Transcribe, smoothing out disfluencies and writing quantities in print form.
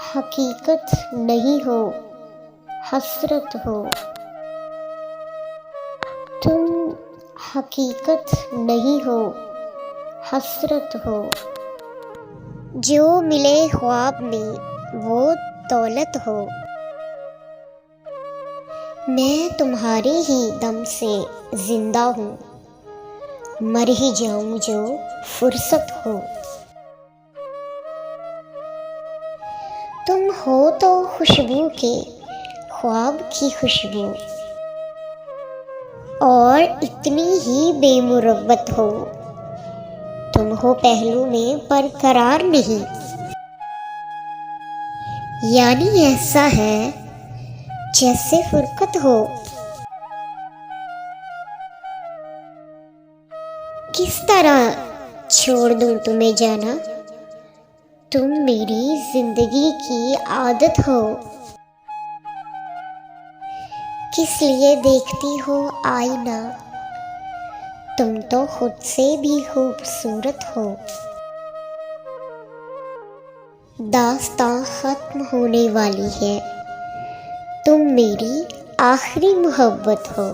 हकीकत नहीं हो, हसरत हो। तुम हकीकत नहीं हो, हसरत हो। जो मिले ख्वाब में वो दौलत हो। मैं तुम्हारे ही दम से जिंदा हूँ, मर ही जाऊँ जो फुर्सत हो। तुम हो तो खुशबू के ख्वाब की खुशबू, और इतनी ही बेमुरव्वत हो। तुम हो पहलू में पर करार नहीं, यानी ऐसा है जैसे फुरकत हो। किस तरह छोड़ दूं तुम्हें जाना, तुम मेरी जिंदगी की आदत हो। किस लिए देखती हो आईना, तुम तो खुद से भी खूबसूरत हो। दास्तां खत्म होने वाली है, तुम मेरी आखिरी मोहब्बत हो।